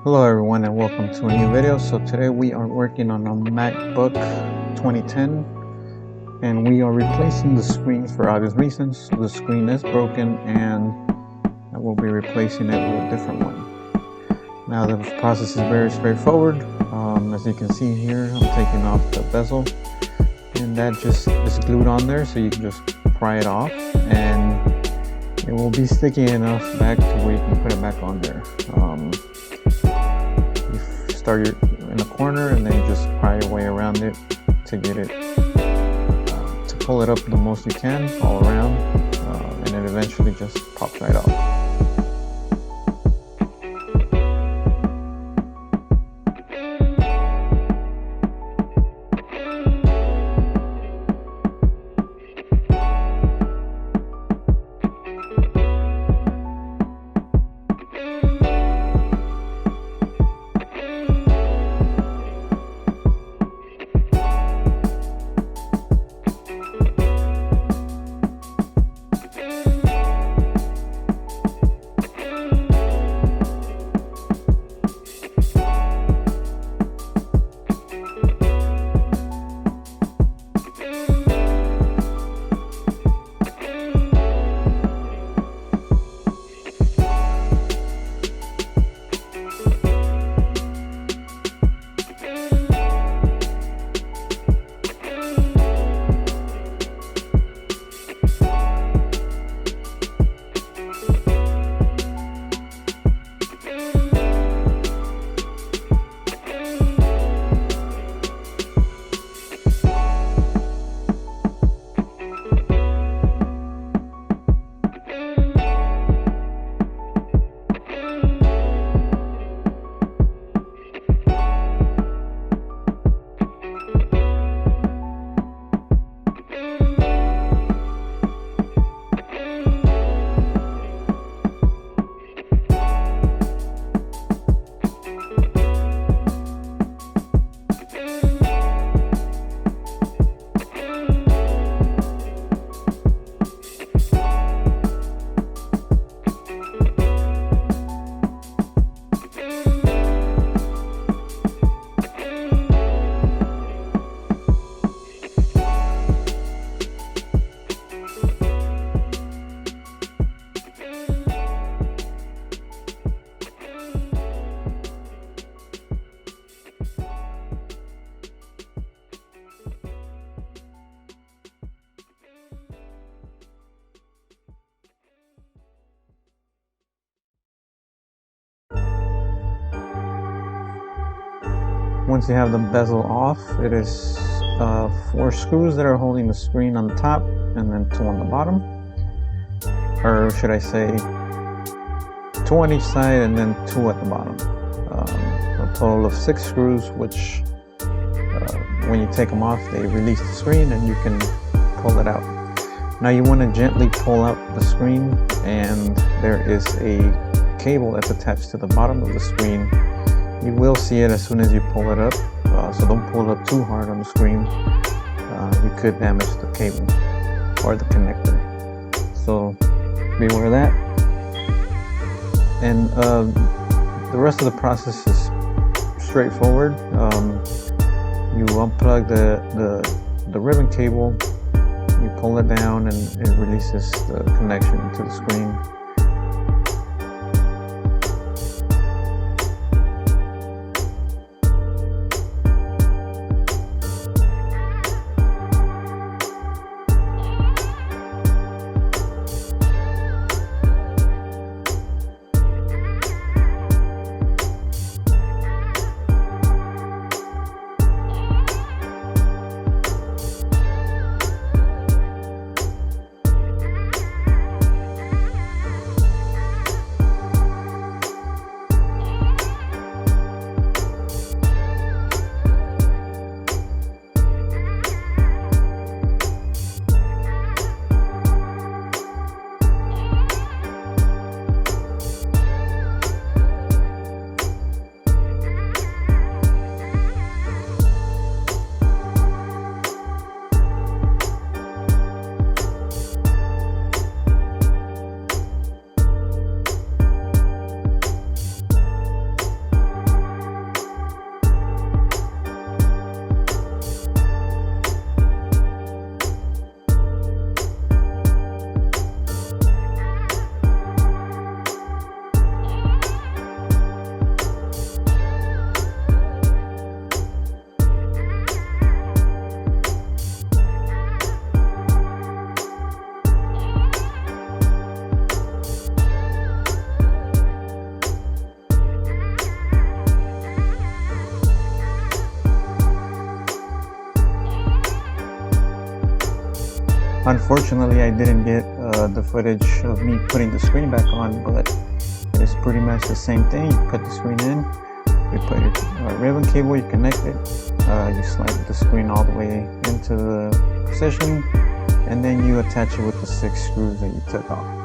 Hello everyone and welcome to a new video. So today we are working on a MacBook 2010 and we are replacing the screen for obvious reasons. The screen is broken and I will be replacing it with a different one. Now the process is very straightforward. As you can see here, I'm taking off the bezel and that just is glued on there, so you can just pry it off and it will be sticky enough back to where you can put it back on there. Start in a corner and then you just pry your way around it to get it to pull it up the most you can all around, and it eventually just pops right off. Once you have the bezel off, it is 4 screws that are holding the screen on the top and then 2 on the bottom, or should I say 2 on each side and then 2 at the bottom. A total of 6 screws, which when you take them off they release the screen and you can pull it out. Now you want to gently pull out the screen, and there is a cable that's attached to the bottom of the screen. You will see it as soon as you pull it up, so don't pull it up too hard on the screen. You could damage the cable or the connector, so beware of that. And the rest of the process is straightforward. You unplug the ribbon cable, you pull it down and it releases the connection to the screen. Unfortunately, I didn't get the footage of me putting the screen back on, but it's pretty much the same thing. You put the screen in, you put your ribbon cable, you connect it, you slide the screen all the way into the position, and then you attach it with the 6 screws that you took off.